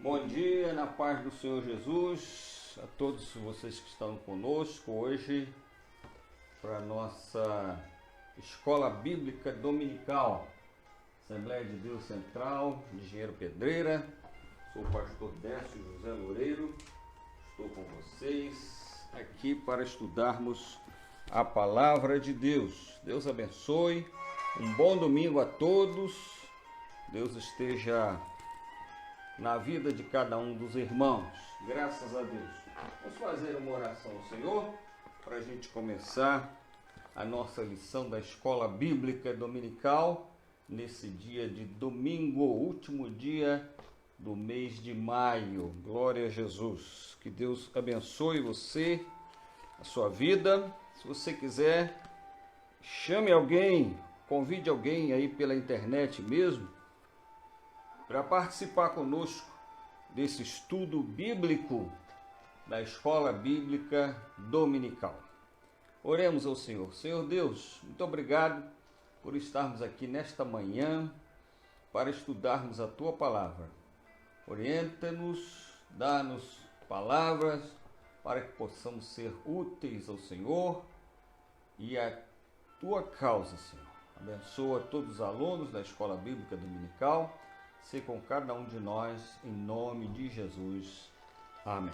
Bom dia, na paz do Senhor Jesus, a todos vocês que estão conosco hoje para a nossa Escola Bíblica Dominical, Assembleia de Deus Central, Engenheiro Pedreira. Sou o pastor Décio José Loureiro, estou com vocês aqui para estudarmos a Palavra de Deus. Deus abençoe, um bom domingo a todos, Deus esteja na vida de cada um dos irmãos, graças a Deus. Vamos fazer uma oração ao Senhor para a gente começar a nossa lição da Escola Bíblica Dominical nesse dia de domingo, último dia do mês de maio. Glória a Jesus. Que Deus abençoe você, a sua vida. Se você quiser, chame alguém, convide alguém aí pela internet mesmo, para participar conosco desse estudo bíblico da Escola Bíblica Dominical. Oremos ao Senhor. Senhor Deus, muito obrigado por estarmos aqui nesta manhã para estudarmos a Tua Palavra. Orienta-nos, dá-nos palavras para que possamos ser úteis ao Senhor e à Tua causa, Senhor. Abençoa todos os alunos da Escola Bíblica Dominical. Se com cada um de nós, em nome de Jesus. Amém.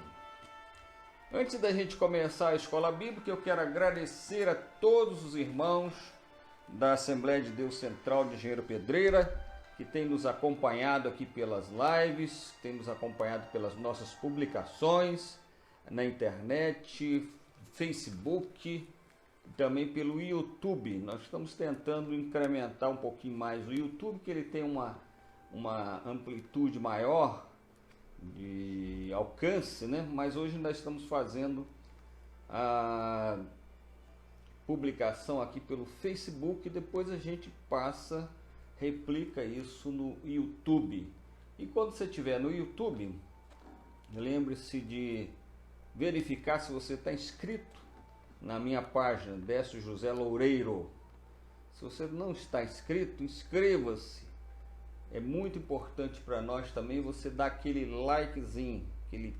Antes da gente começar a Escola Bíblica, eu quero agradecer a todos os irmãos da Assembleia de Deus Central de Engenheiro Pedreira, que tem nos acompanhado aqui pelas lives, tem nos acompanhado pelas nossas publicações na internet, Facebook, e também pelo YouTube. Nós estamos tentando incrementar um pouquinho mais o YouTube, que ele tem uma amplitude maior de alcance, né? Mas hoje nós estamos fazendo a publicação aqui pelo Facebook e depois a gente replica isso no YouTube. E quando você estiver no YouTube, lembre-se de verificar se você está inscrito na minha página, Décio José Loureiro. Se você não está inscrito, inscreva-se. É muito importante para nós também você dar aquele likezinho, aquele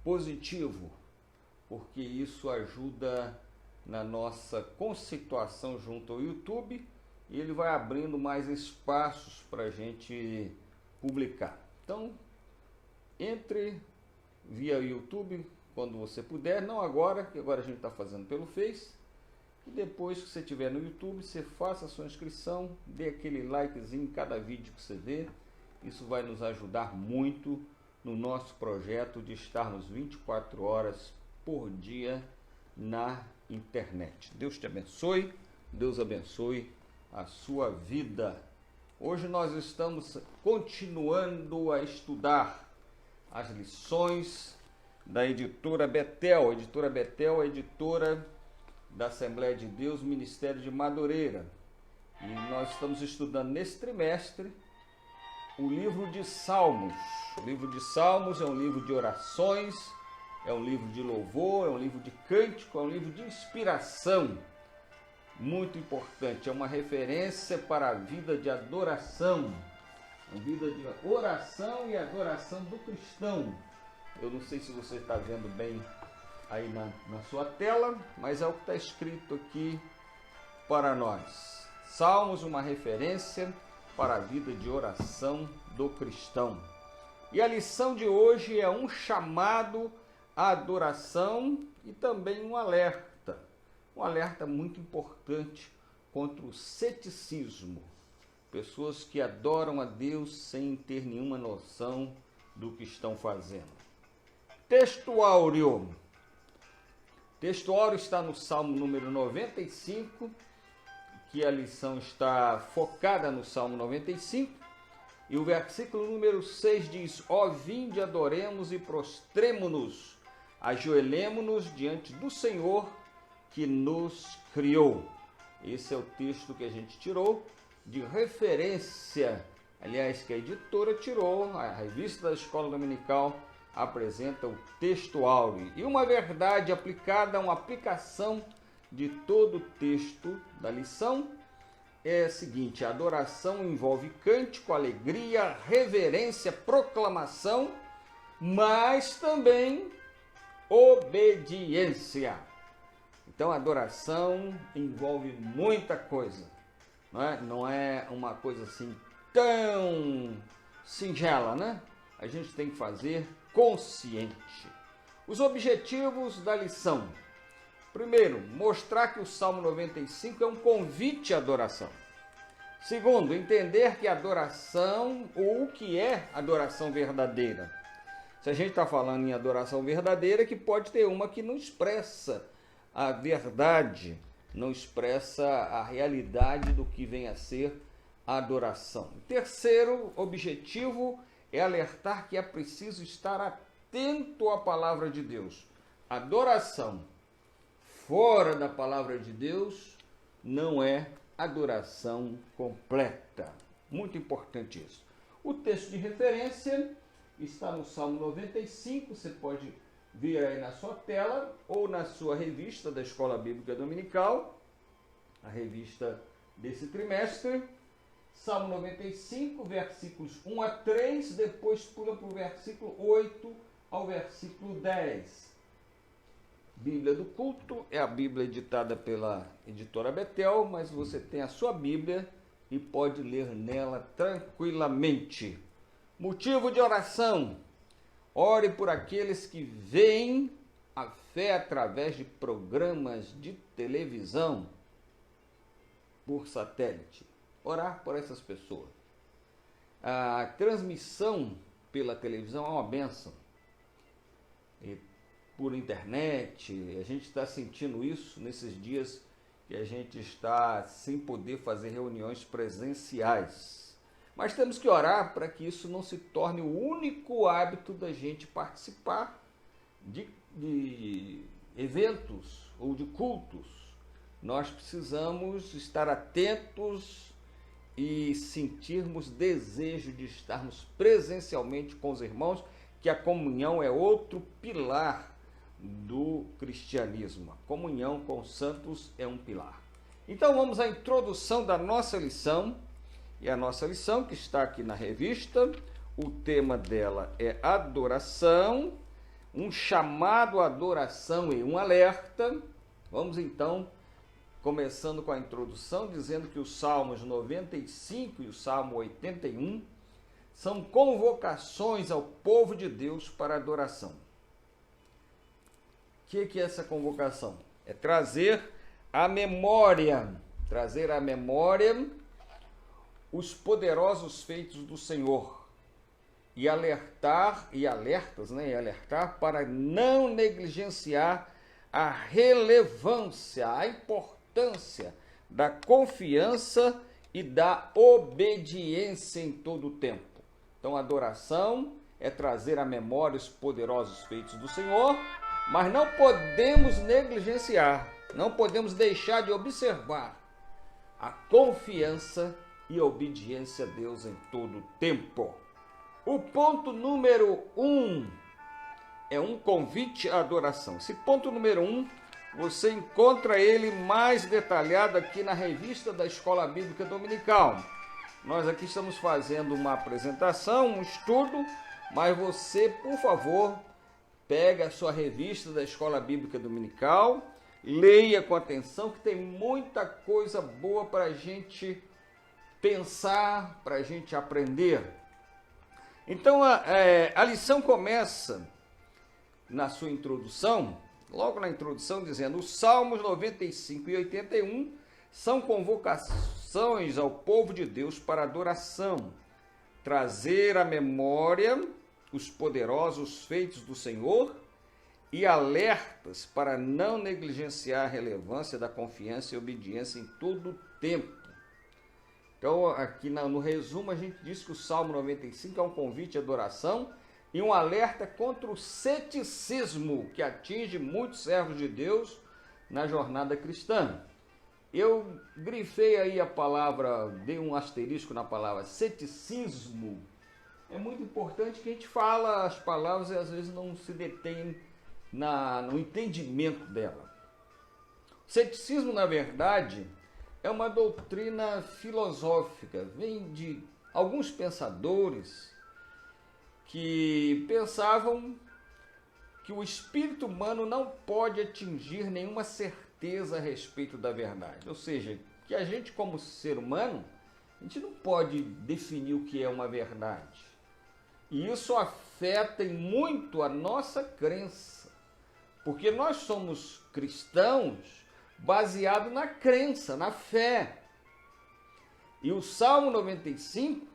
positivo, porque isso ajuda na nossa conceituação junto ao YouTube e ele vai abrindo mais espaços para a gente publicar. Então, entre via YouTube quando você puder, não agora, que agora a gente está fazendo pelo Face. E depois que você estiver no YouTube, você faça a sua inscrição, dê aquele likezinho em cada vídeo que você vê. Isso vai nos ajudar muito no nosso projeto de estarmos 24 horas por dia na internet. Deus te abençoe, Deus abençoe a sua vida. Hoje nós estamos continuando a estudar as lições da editora Betel. A editora Betel é a editora da Assembleia de Deus, Ministério de Madureira. E nós estamos estudando nesse trimestre o livro de Salmos. O livro de Salmos é um livro de orações, é um livro de louvor, é um livro de cântico, é um livro de inspiração. Muito importante, é uma referência para a vida de adoração, a vida de oração e adoração do cristão. Eu não sei se você está vendo bem aí na sua tela, mas é o que está escrito aqui para nós. Salmos, uma referência para a vida de oração do cristão. E a lição de hoje é um chamado à adoração e também um alerta muito importante contra o ceticismo. Pessoas que adoram a Deus sem ter nenhuma noção do que estão fazendo. Texto áureo está no Salmo número 95, que a lição está focada no Salmo 95, e o versículo número 6 diz: Ó, vinde, adoremos e prostremo-nos, ajoelemo-nos diante do Senhor que nos criou. Esse é o texto que a gente tirou de referência, aliás, que a editora tirou, a revista da Escola Dominical apresenta o texto áureo. E uma verdade aplicada, uma aplicação de todo o texto da lição é a seguinte: a adoração envolve cântico, alegria, reverência, proclamação, mas também obediência. Então a adoração envolve muita coisa, não é uma coisa assim tão singela, né? A gente tem que fazer consciente. Os objetivos da lição: primeiro, mostrar que o Salmo 95 é um convite à adoração. Segundo, entender que a adoração, ou o que é adoração verdadeira. Se a gente está falando em adoração verdadeira, que pode ter uma que não expressa a verdade, não expressa a realidade do que vem a ser a adoração. Terceiro objetivo é alertar que é preciso estar atento à palavra de Deus. Adoração fora da palavra de Deus não é adoração completa. Muito importante isso. O texto de referência está no Salmo 95, você pode ver aí na sua tela ou na sua revista da Escola Bíblica Dominical, a revista desse trimestre. Salmo 95, versículos 1 a 3, depois pula para o versículo 8 ao versículo 10. Bíblia do Culto é a Bíblia editada pela editora Betel, mas você tem a sua Bíblia e pode ler nela tranquilamente. Motivo de oração: ore por aqueles que veem a fé através de programas de televisão por satélite. Orar por essas pessoas. A transmissão pela televisão é uma bênção. E por internet, a gente está sentindo isso nesses dias que a gente está sem poder fazer reuniões presenciais. Mas temos que orar para que isso não se torne o único hábito da gente participar de eventos ou de cultos. Nós precisamos estar atentos e sentirmos desejo de estarmos presencialmente com os irmãos, que a comunhão é outro pilar do cristianismo. A comunhão com os santos é um pilar. Então vamos à introdução da nossa lição. E a nossa lição, que está aqui na revista, o tema dela é adoração, um chamado à adoração e um alerta. Vamos então, começando com a introdução, dizendo que os Salmos 95 e o Salmo 81 são convocações ao povo de Deus para adoração. O que é essa convocação? É trazer à memória os poderosos feitos do Senhor e alertar para não negligenciar a relevância, a importância da confiança e da obediência em todo o tempo. Então, a adoração é trazer à memória os poderosos feitos do Senhor, mas não podemos negligenciar, não podemos deixar de observar a confiança e a obediência a Deus em todo o tempo. O ponto número 1 é um convite à adoração. Esse ponto número 1, você encontra ele mais detalhado aqui na revista da Escola Bíblica Dominical. Nós aqui estamos fazendo uma apresentação, um estudo, mas você, por favor, pega a sua revista da Escola Bíblica Dominical, leia com atenção, que tem muita coisa boa para a gente pensar, para a gente aprender. Então a lição começa na sua introdução, logo na introdução, dizendo: os Salmos 95 e 81 são convocações ao povo de Deus para adoração, trazer à memória os poderosos feitos do Senhor e alertas para não negligenciar a relevância da confiança e obediência em todo o tempo. Então, aqui no resumo, a gente diz que o Salmo 95 é um convite à adoração e um alerta contra o ceticismo que atinge muitos servos de Deus na jornada cristã. Eu grifei aí a palavra, dei um asterisco na palavra ceticismo. É muito importante que a gente fala as palavras e às vezes não se detém no entendimento dela. O ceticismo, na verdade, é uma doutrina filosófica, vem de alguns pensadores que pensavam que o espírito humano não pode atingir nenhuma certeza a respeito da verdade. Ou seja, que a gente, como ser humano, a gente não pode definir o que é uma verdade. E isso afeta muito a nossa crença, porque nós somos cristãos baseados na crença, na fé. E o Salmo 95,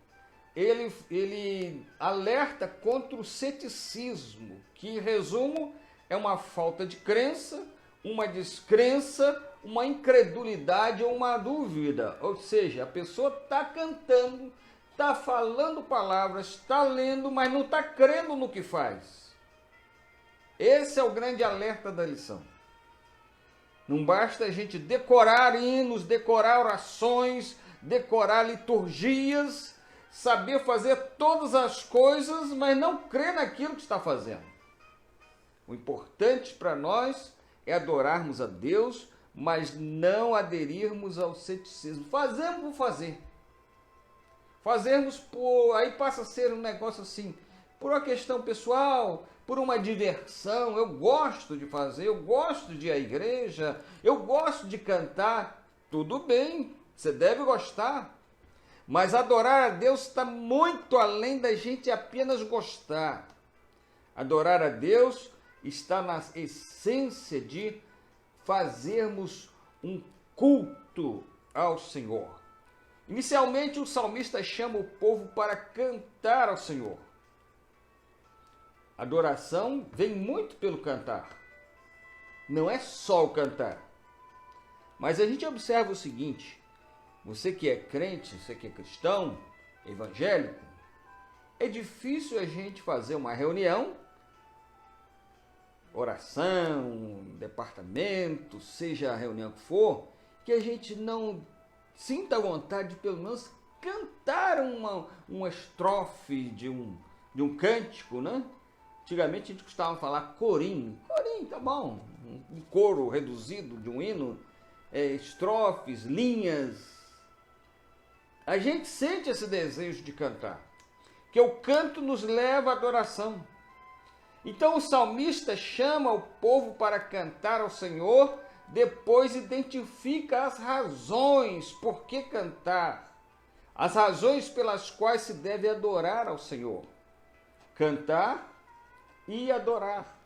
ele alerta contra o ceticismo, que em resumo é uma falta de crença, uma descrença, uma incredulidade ou uma dúvida. Ou seja, a pessoa está cantando, está falando palavras, está lendo, mas não está crendo no que faz. Esse é o grande alerta da lição. Não basta a gente decorar hinos, decorar orações, decorar liturgias, saber fazer todas as coisas, mas não crer naquilo que está fazendo. O importante para nós é adorarmos a Deus, mas não aderirmos ao ceticismo. Fazemos por fazer. Fazermos por... Aí passa a ser um negócio assim, por uma questão pessoal, por uma diversão. Eu gosto de fazer, eu gosto de ir à igreja, eu gosto de cantar. Tudo bem, você deve gostar. Mas adorar a Deus está muito além da gente apenas gostar. Adorar a Deus está na essência de fazermos um culto ao Senhor. Inicialmente, o salmista chama o povo para cantar ao Senhor. Adoração vem muito pelo cantar. Não é só o cantar. Mas a gente observa o seguinte: você que é crente, você que é cristão, evangélico, é difícil a gente fazer uma reunião, oração, departamento, seja a reunião que for, que a gente não sinta vontade de pelo menos cantar uma estrofe de um cântico, né? Antigamente a gente costumava falar corinho. Corinho, tá bom. Um coro reduzido de um hino, estrofes, linhas. A gente sente esse desejo de cantar, que o canto nos leva à adoração. Então o salmista chama o povo para cantar ao Senhor, depois identifica as razões por que cantar, as razões pelas quais se deve adorar ao Senhor. Cantar e adorar.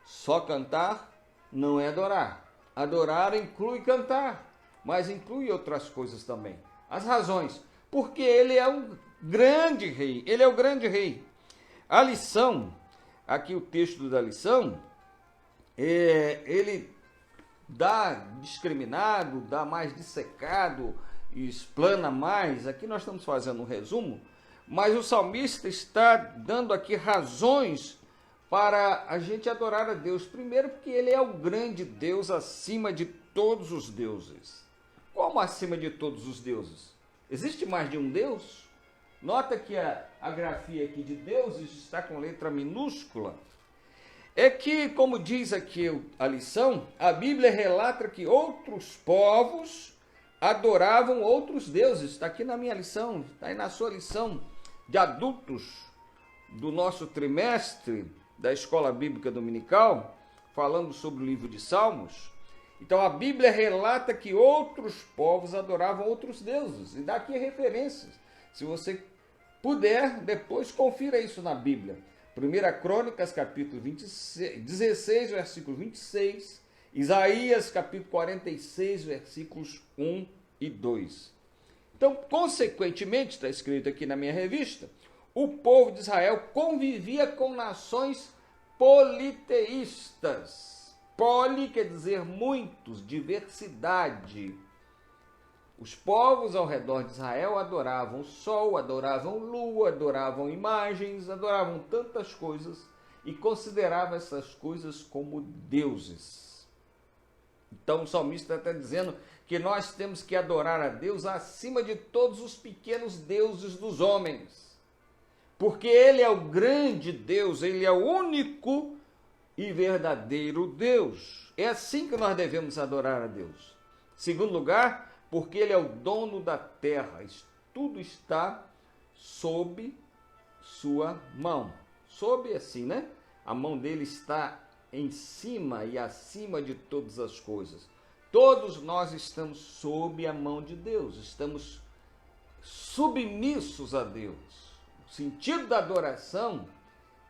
Só cantar não é adorar. Adorar inclui cantar, mas inclui outras coisas também. As razões, porque ele é um grande rei, ele é o grande rei. A lição, aqui o texto da lição, ele dá discriminado, dá mais dissecado, explana mais. Aqui nós estamos fazendo um resumo, mas o salmista está dando aqui razões para a gente adorar a Deus. Primeiro, porque ele é o grande Deus acima de todos os deuses. Como acima de todos os deuses? Existe mais de um Deus? Nota que a grafia aqui de deuses está com letra minúscula. É que, como diz aqui a lição, a Bíblia relata que outros povos adoravam outros deuses. Está aqui na minha lição, está aí na sua lição de adultos do nosso trimestre da Escola Bíblica Dominical, falando sobre o livro de Salmos. Então a Bíblia relata que outros povos adoravam outros deuses, e dá aqui referências. Se você puder, depois confira isso na Bíblia. 1 Crônicas, capítulo 16, versículo 26, Isaías, capítulo 46, versículos 1 e 2. Então, consequentemente, está escrito aqui na minha revista, o povo de Israel convivia com nações politeístas. Poli quer dizer muitos, diversidade. Os povos ao redor de Israel adoravam o sol, adoravam lua, adoravam imagens, adoravam tantas coisas e consideravam essas coisas como deuses. Então o salmista está dizendo que nós temos que adorar a Deus acima de todos os pequenos deuses dos homens. Porque Ele é o grande Deus, Ele é o único e verdadeiro Deus. É assim que nós devemos adorar a Deus. Segundo lugar, porque ele é o dono da terra. Tudo está sob sua mão. Sob assim, né? A mão dele está em cima e acima de todas as coisas. Todos nós estamos sob a mão de Deus, estamos submissos a Deus. O sentido da adoração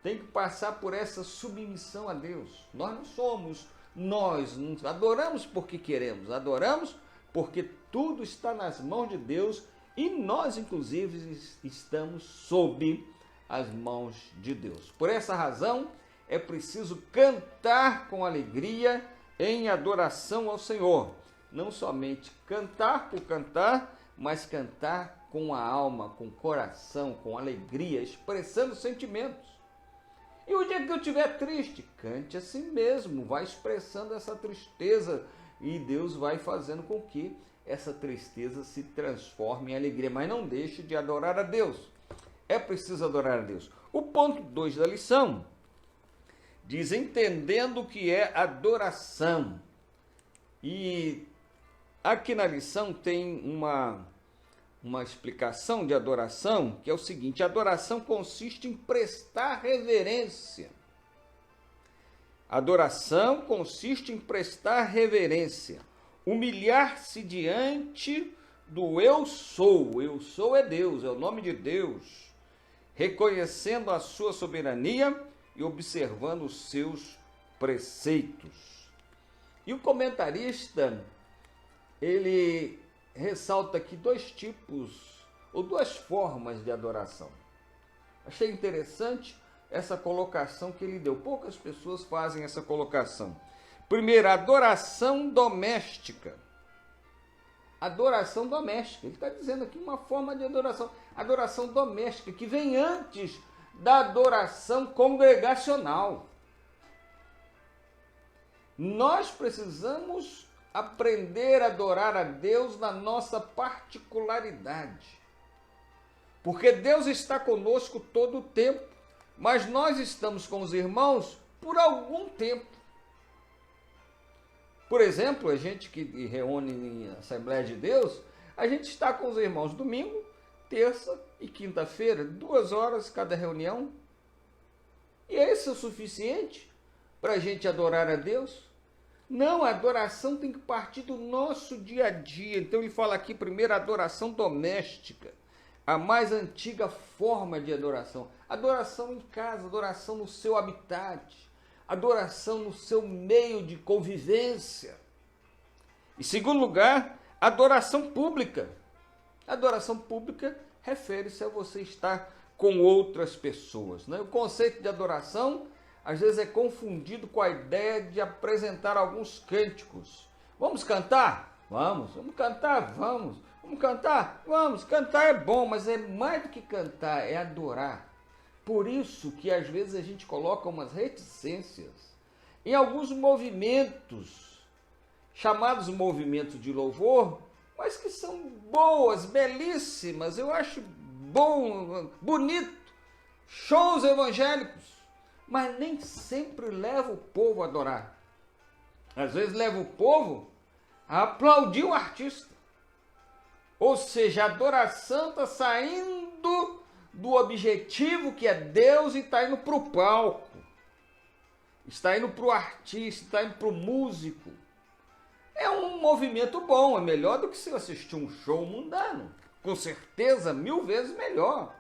tem que passar por essa submissão a Deus. Nós não somos nós, não adoramos porque queremos, adoramos porque tudo está nas mãos de Deus e nós, inclusive, estamos sob as mãos de Deus. Por essa razão, é preciso cantar com alegria em adoração ao Senhor. Não somente cantar por cantar, mas cantar com a alma, com o coração, com alegria, expressando sentimentos. E o dia que eu estiver triste, cante assim mesmo, vai expressando essa tristeza e Deus vai fazendo com que essa tristeza se transforme em alegria. Mas não deixe de adorar a Deus. É preciso adorar a Deus. O ponto 2 da lição diz: entendendo o que é adoração. E aqui na lição tem uma explicação de adoração, que é o seguinte: adoração consiste em prestar reverência. Adoração consiste em prestar reverência, humilhar-se diante do eu sou. Eu sou é Deus, é o nome de Deus, reconhecendo a sua soberania e observando os seus preceitos. E o comentarista, ele ressalta aqui dois tipos ou duas formas de adoração. Achei interessante essa colocação que ele deu. Poucas pessoas fazem essa colocação. Primeiro, adoração doméstica. Adoração doméstica. Ele está dizendo aqui uma forma de adoração. Adoração doméstica, que vem antes da adoração congregacional. Nós precisamos aprender a adorar a Deus na nossa particularidade. Porque Deus está conosco todo o tempo, mas nós estamos com os irmãos por algum tempo. Por exemplo, a gente que reúne em Assembleia de Deus, a gente está com os irmãos domingo, terça e quinta-feira, 2 horas cada reunião. E esse é o suficiente para a gente adorar a Deus? Não, a adoração tem que partir do nosso dia a dia. Então ele fala aqui primeiro a adoração doméstica, a mais antiga forma de adoração. Adoração em casa, adoração no seu habitat, adoração no seu meio de convivência. Em segundo lugar, adoração pública. Adoração pública refere-se a você estar com outras pessoas, né? O conceito de adoração às vezes é confundido com a ideia de apresentar alguns cânticos. Vamos cantar? Vamos cantar? Vamos cantar? Vamos, cantar é bom, mas é mais do que cantar, é adorar. Por isso que às vezes a gente coloca umas reticências em alguns movimentos, chamados movimentos de louvor, mas que são boas, belíssimas, eu acho bom, bonito, shows evangélicos, mas nem sempre leva o povo a adorar. Às vezes leva o povo a aplaudir o artista. Ou seja, a adoração está saindo do objetivo que é Deus e está indo para o palco. Está indo para o artista, está indo para o músico. É um movimento bom, é melhor do que se assistir um show mundano. Com certeza, 1000 vezes melhor.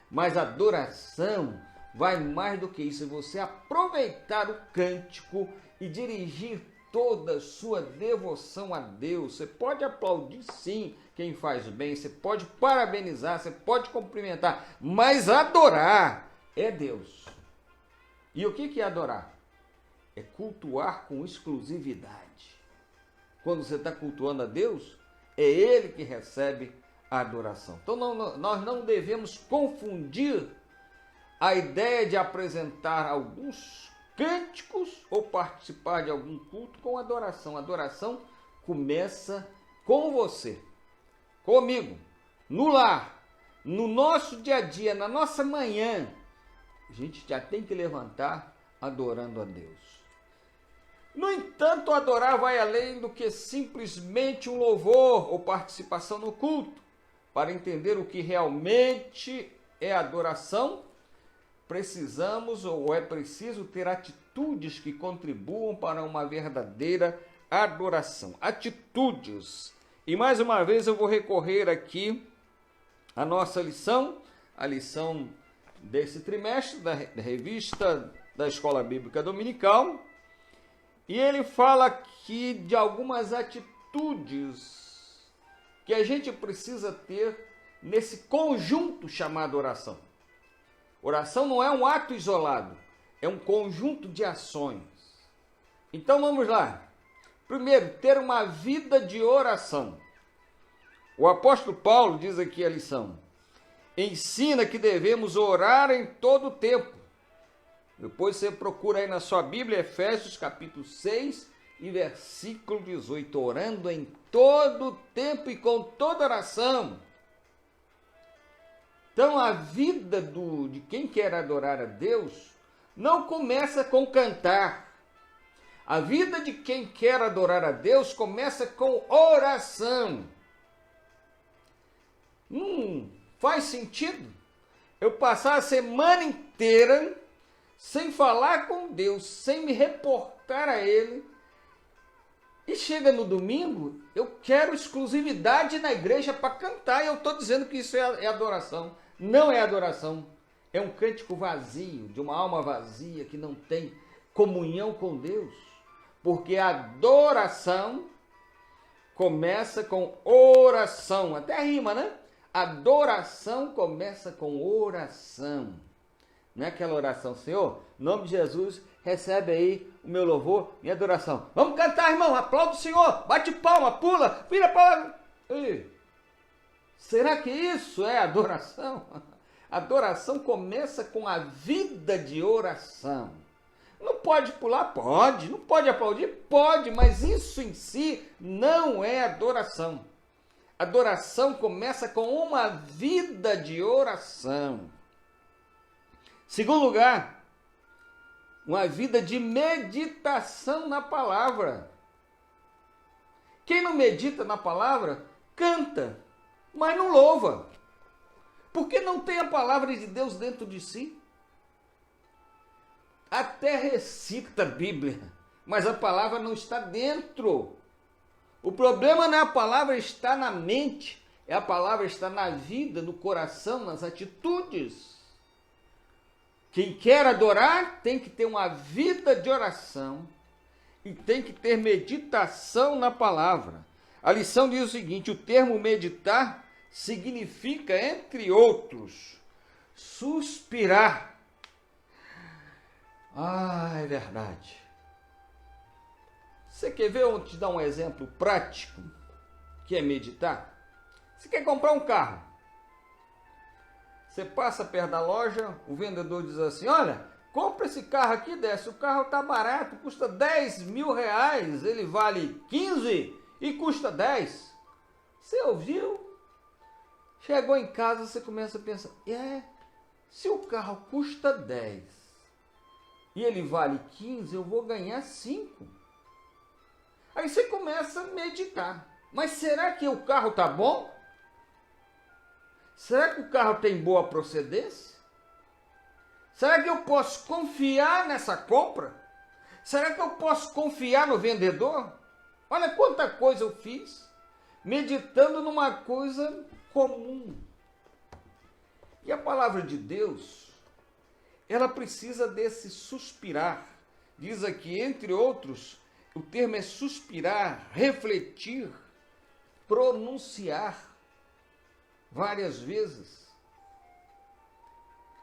Mas a adoração vai mais do que isso. É você aproveitar o cântico e dirigir toda a sua devoção a Deus. Você pode aplaudir sim quem faz bem, você pode parabenizar, você pode cumprimentar, mas adorar é Deus. E o que é adorar? É cultuar com exclusividade. Quando você está cultuando a Deus, é Ele que recebe a adoração. Então nós não devemos confundir a ideia de apresentar alguns cânticos ou participar de algum culto com adoração. A adoração começa com você, comigo, no lar, no nosso dia a dia, na nossa manhã. A gente já tem que levantar adorando a Deus. No entanto, adorar vai além do que simplesmente um louvor ou participação no culto. Para entender o que realmente é adoração, precisamos ou é preciso ter atitudes que contribuam para uma verdadeira adoração. Atitudes. E mais uma vez eu vou recorrer aqui à nossa lição, a lição desse trimestre da revista da Escola Bíblica Dominical. E ele fala aqui de algumas atitudes que a gente precisa ter nesse conjunto chamado oração. Oração não é um ato isolado, é um conjunto de ações. Então vamos lá. Primeiro, ter uma vida de oração. O apóstolo Paulo diz aqui a lição: ensina que devemos orar em todo o tempo. Depois você procura aí na sua Bíblia, Efésios capítulo 6 e versículo 18. Orando em todo o tempo e com toda oração. Então a vida de quem quer adorar a Deus não começa com cantar. A vida de quem quer adorar a Deus começa com oração. Faz sentido eu passar a semana inteira sem falar com Deus, sem me reportar a Ele, e chega no domingo, eu quero exclusividade na igreja para cantar, e eu estou dizendo que isso é adoração. Não é adoração, é um cântico vazio, de uma alma vazia que não tem comunhão com Deus, porque a adoração começa com oração, até rima, né? Adoração começa com oração. Não é aquela oração, Senhor, em nome de Jesus, recebe aí o meu louvor, minha adoração. Vamos cantar, irmão, aplaude o Senhor, bate palma, pula, vira para... Será que isso é adoração? Adoração começa com a vida de oração. Não pode pular? Pode. Não pode aplaudir? Pode, mas isso em si não é adoração. Adoração começa com uma vida de oração. Segundo lugar, uma vida de meditação na palavra. Quem não medita na palavra, canta, mas não louva. Porque não tem a palavra de Deus dentro de si. Até recita a Bíblia, mas a palavra não está dentro. O problema não é a palavra estar na mente, é a palavra estar na vida, no coração, nas atitudes. Quem quer adorar tem que ter uma vida de oração e tem que ter meditação na palavra. A lição diz o seguinte: o termo meditar significa, entre outros, suspirar. É verdade. Você quer ver? Eu vou te dar um exemplo prático, que é meditar. Você quer comprar um carro? Você passa perto da loja, o vendedor diz assim: olha, compra esse carro aqui, desce, o carro está barato, custa 10 mil reais, ele vale 15 e custa 10. Você ouviu? Chegou em casa, você começa a pensar: se o carro custa 10 e ele vale 15, eu vou ganhar 5. Aí você começa a meditar: mas será que o carro está bom? Será que o carro tem boa procedência? Será que eu posso confiar nessa compra? Será que eu posso confiar no vendedor? Olha quanta coisa eu fiz, meditando numa coisa comum. E a palavra de Deus, ela precisa desse suspirar. Diz aqui, entre outros, o termo é suspirar, refletir, pronunciar várias vezes.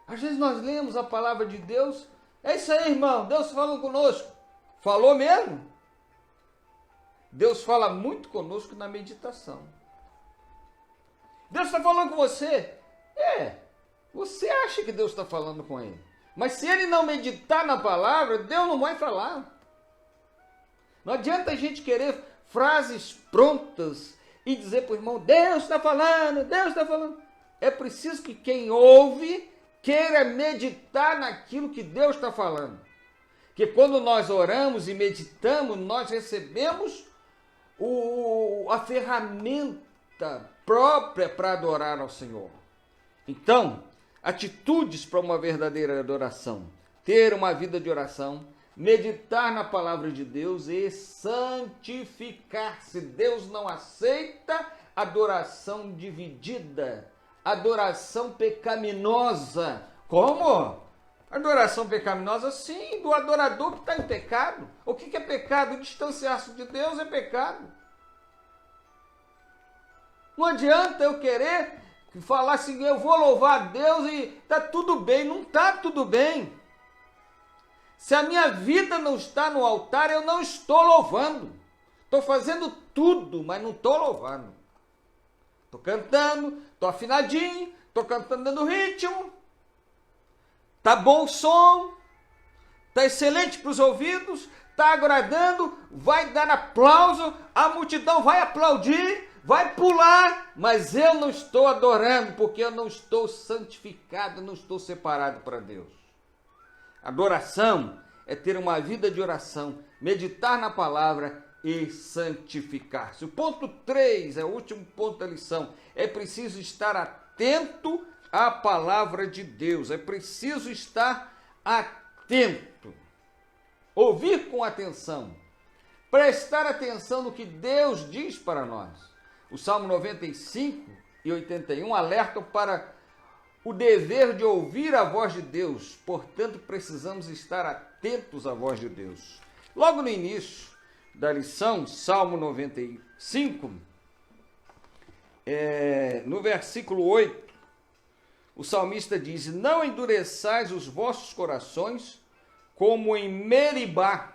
Às vezes nós lemos a palavra de Deus, é isso aí, irmão, Deus falou conosco. Falou mesmo? Deus fala muito conosco na meditação. Deus está falando com você? Você acha que Deus está falando com ele. Mas se ele não meditar na palavra, Deus não vai falar. Não adianta a gente querer frases prontas e dizer para o irmão: Deus está falando, Deus está falando. É preciso que quem ouve queira meditar naquilo que Deus está falando. Que quando nós oramos e meditamos, nós recebemos a ferramenta própria para adorar ao Senhor. Então, atitudes para uma verdadeira adoração: ter uma vida de oração, meditar na palavra de Deus e santificar-se. Deus não aceita adoração dividida, adoração pecaminosa. Como? Adoração pecaminosa, sim, do adorador que está em pecado. O que é pecado? Distanciar-se de Deus é pecado. Não adianta eu querer falar assim, eu vou louvar a Deus e está tudo bem. Não está tudo bem. Se a minha vida não está no altar, eu não estou louvando. Estou fazendo tudo, mas não estou louvando. Estou cantando, estou afinadinho, estou cantando dando ritmo. Está bom o som, está excelente para os ouvidos, está agradando, vai dar aplauso, a multidão vai aplaudir, vai pular, mas eu não estou adorando, porque eu não estou santificado, não estou separado para Deus. Adoração é ter uma vida de oração, meditar na palavra e santificar-se. O ponto 3, é o último ponto da lição, é preciso estar atento à palavra de Deus, é preciso estar atento, ouvir com atenção, prestar atenção no que Deus diz para nós. O Salmo 95 e 81 alertam para o dever de ouvir a voz de Deus, portanto precisamos estar atentos à voz de Deus. Logo no início da lição, Salmo 95, no versículo 8, o salmista diz: não endureçais os vossos corações como em Meribá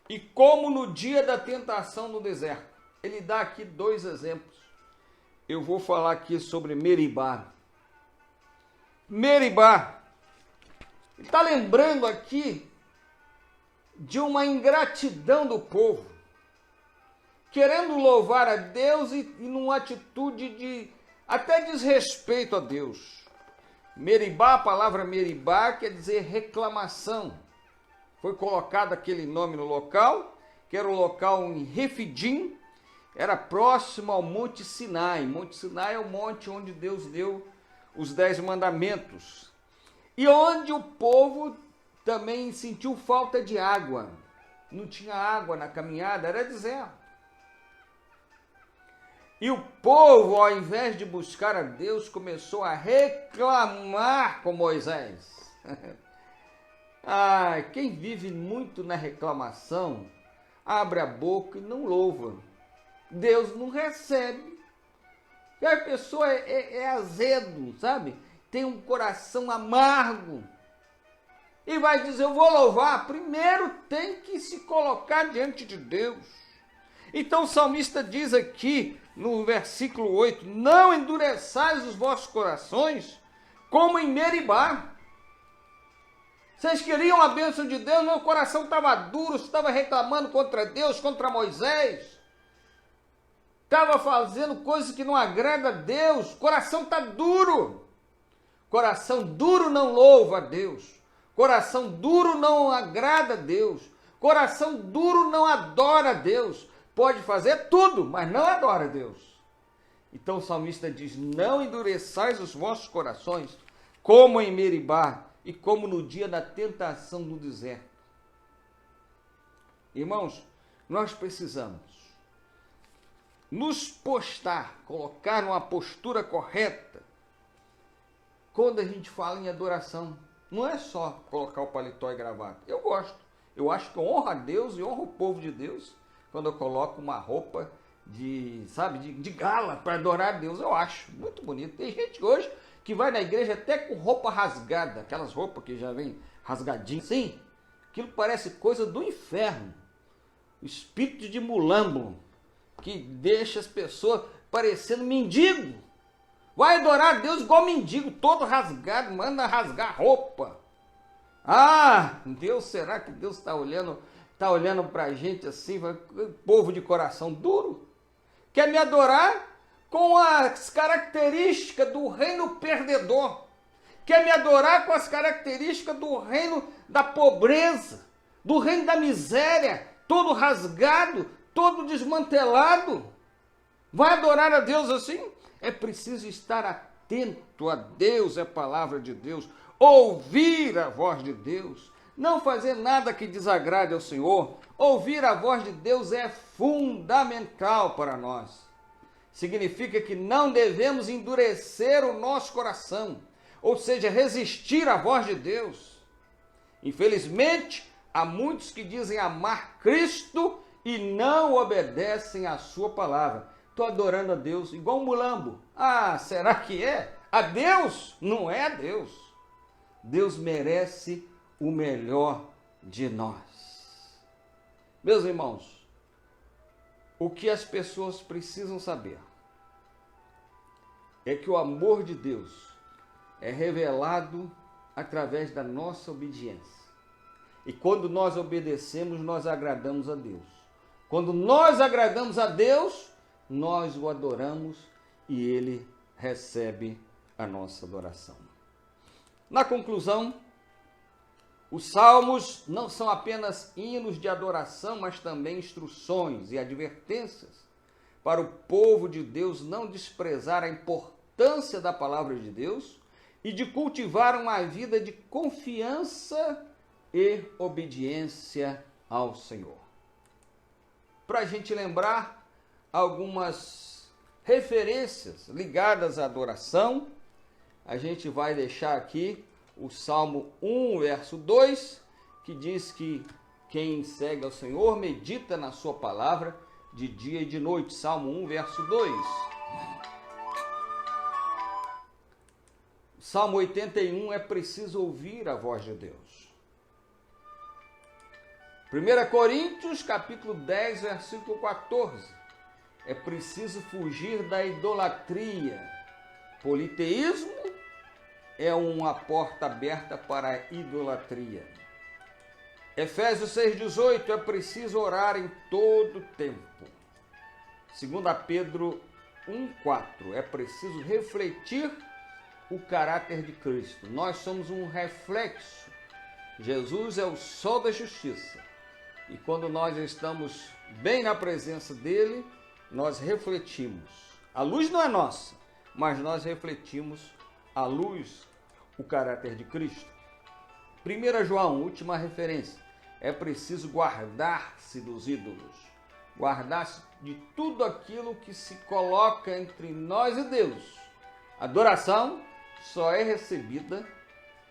e como no dia da tentação no deserto. Ele dá aqui 2 exemplos. Eu vou falar aqui sobre Meribá. Meribá, ele está lembrando aqui de uma ingratidão do povo, querendo louvar a Deus e numa atitude de até desrespeito a Deus. Meribá, a palavra Meribá quer dizer reclamação. Foi colocado aquele nome no local, que era o local em Refidim, era próximo ao Monte Sinai. Monte Sinai é o monte onde Deus deu os 10 mandamentos. E onde o povo também sentiu falta de água. Não tinha água na caminhada, era deserto. E o povo, ao invés de buscar a Deus, começou a reclamar com Moisés. Quem vive muito na reclamação, abre a boca e não louva. Deus não recebe. E a pessoa é azedo, sabe? Tem um coração amargo. E vai dizer, eu vou louvar. Primeiro tem que se colocar diante de Deus. Então o salmista diz aqui, no versículo 8, não endureçais os vossos corações como em Meribá. Vocês queriam a bênção de Deus, meu coração estava duro, estava reclamando contra Deus, contra Moisés. Estava fazendo coisas que não agrada a Deus, o coração está duro. Coração duro não louva a Deus. Coração duro não agrada a Deus. Coração duro não adora a Deus. Pode fazer tudo, mas não adora a Deus. Então o salmista diz, não endureçais os vossos corações, como em Meribá e como no dia da tentação no deserto. Irmãos, nós precisamos nos postar, colocar numa postura correta, quando a gente fala em adoração. Não é só colocar o paletó e gravata. Eu gosto. Eu acho que honra a Deus e honra o povo de Deus quando eu coloco uma roupa de gala para adorar a Deus. Eu acho muito bonito. Tem gente hoje que vai na igreja até com roupa rasgada, aquelas roupas que já vem rasgadinhas. Sim, aquilo parece coisa do inferno. O espírito de mulambo que deixa as pessoas parecendo mendigo. Vai adorar a Deus igual mendigo, todo rasgado, manda rasgar roupa. Deus, será que Deus está olhando para a gente assim, povo de coração duro? Quer me adorar com as características do reino perdedor. Quer me adorar com as características do reino da pobreza. do reino da miséria, todo rasgado, todo desmantelado. Vai adorar a Deus assim? É preciso estar atento a Deus, é a palavra de Deus, ouvir a voz de Deus, não fazer nada que desagrade ao Senhor. Ouvir a voz de Deus é fundamental para nós. Significa que não devemos endurecer o nosso coração, ou seja, resistir à voz de Deus. Infelizmente, há muitos que dizem amar Cristo e não obedecem à sua palavra. Estou adorando a Deus igual um mulambo. Ah, será que é? A Deus? Não é a Deus. Deus merece o melhor de nós. Meus irmãos, o que as pessoas precisam saber é que o amor de Deus é revelado através da nossa obediência. E quando nós obedecemos, nós agradamos a Deus. Quando nós agradamos a Deus, nós o adoramos e Ele recebe a nossa adoração. Na conclusão, os salmos não são apenas hinos de adoração, mas também instruções e advertências para o povo de Deus não desprezar a importância da palavra de Deus e de cultivar uma vida de confiança e obediência ao Senhor. Para a gente lembrar algumas referências ligadas à adoração, a gente vai deixar aqui o Salmo 1, verso 2, que diz que quem segue ao Senhor medita na sua palavra de dia e de noite. Salmo 1, verso 2. Salmo 81, é preciso ouvir a voz de Deus. 1 Coríntios, capítulo 10, versículo 14. É preciso fugir da idolatria. Politeísmo é uma porta aberta para a idolatria. Efésios 6,18, é preciso orar em todo tempo. 2 Pedro 1,4, é preciso refletir o caráter de Cristo. Nós somos um reflexo. Jesus é o sol da justiça. E quando nós estamos bem na presença dele, nós refletimos. A luz não é nossa, mas nós refletimos a luz, o caráter de Cristo. 1 João, última referência, é preciso guardar-se dos ídolos, guardar-se de tudo aquilo que se coloca entre nós e Deus. Adoração só é recebida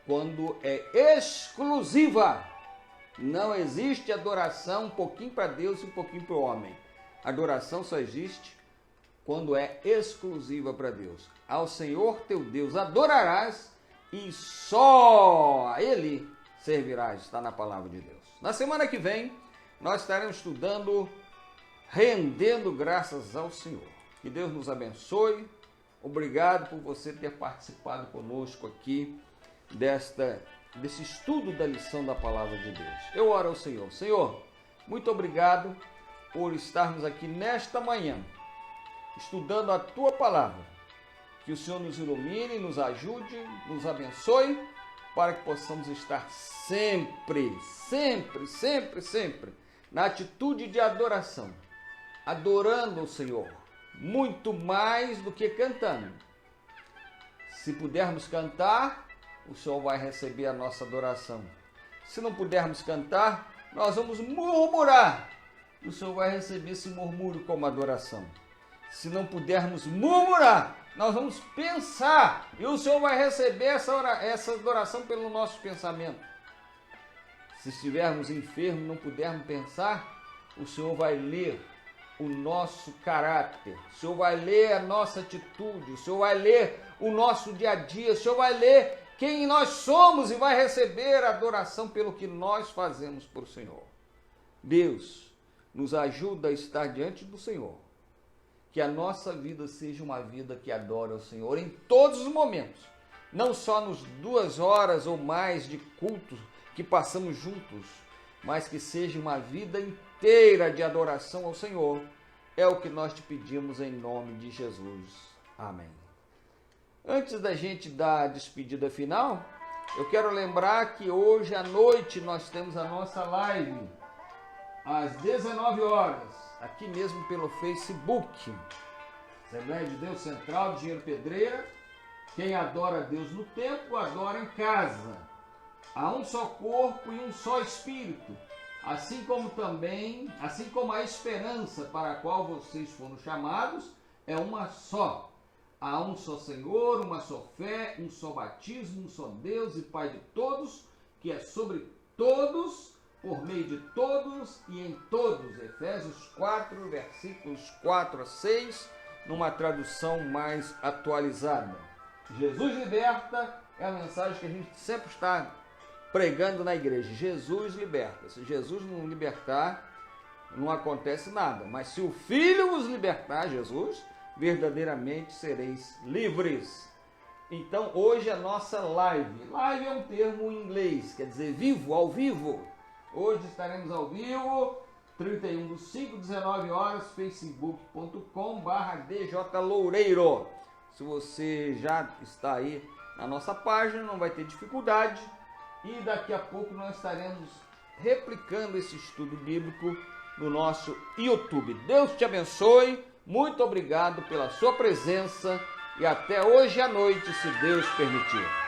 quando é exclusiva. Não existe adoração um pouquinho para Deus e um pouquinho para o homem. Adoração só existe quando é exclusiva para Deus. Ao Senhor teu Deus adorarás e só a Ele servirás. Está na palavra de Deus. Na semana que vem, nós estaremos estudando Rendendo Graças ao Senhor. Que Deus nos abençoe. Obrigado por você ter participado conosco aqui desse estudo da lição da palavra de Deus. Eu oro ao Senhor. Senhor, muito obrigado por estarmos aqui nesta manhã, estudando a Tua palavra. Que o Senhor nos ilumine, nos ajude, nos abençoe, para que possamos estar sempre na atitude de adoração, adorando o Senhor, muito mais do que cantando. Se pudermos cantar, o Senhor vai receber a nossa adoração. Se não pudermos cantar, nós vamos murmurar. O Senhor vai receber esse murmúrio como adoração. Se não pudermos murmurar, nós vamos pensar. E o Senhor vai receber essa adoração pelo nosso pensamento. Se estivermos enfermos e não pudermos pensar, o Senhor vai ler o nosso caráter. O Senhor vai ler a nossa atitude. O Senhor vai ler o nosso dia a dia. O Senhor vai ler quem nós somos e vai receber a adoração pelo que nós fazemos por Senhor. Deus nos ajuda a estar diante do Senhor. Que a nossa vida seja uma vida que adora o Senhor em todos os momentos. Não só nos 2 horas ou mais de culto que passamos juntos, mas que seja uma vida inteira de adoração ao Senhor. É o que nós te pedimos em nome de Jesus. Amém. Antes da gente dar a despedida final, Eu quero lembrar que hoje à noite nós temos a nossa live, às 19 horas, aqui mesmo pelo Facebook. Assembleia de Deus Central de Engenheiro Pedreira. Quem adora a Deus no templo, adora em casa. Há um só corpo e um só Espírito. Assim como a esperança para a qual vocês foram chamados é uma só. Há um só Senhor, uma só fé, um só batismo, um só Deus e Pai de todos, que é sobre todos, por meio de todos e em todos. Efésios 4, versículos 4 a 6, numa tradução mais atualizada. Jesus liberta é a mensagem que a gente sempre está pregando na igreja. Jesus liberta. Se Jesus não libertar, não acontece nada. Mas se o Filho vos libertar, Jesus, verdadeiramente sereis livres. Então hoje a nossa live. Live é um termo em inglês, quer dizer vivo, ao vivo. Hoje estaremos ao vivo, 31/5, 19 horas, facebook.com/djloureiro. Se você já está aí na nossa página, não vai ter dificuldade. E daqui a pouco nós estaremos replicando esse estudo bíblico no nosso YouTube. Deus te abençoe, muito obrigado pela sua presença e até hoje à noite, se Deus permitir.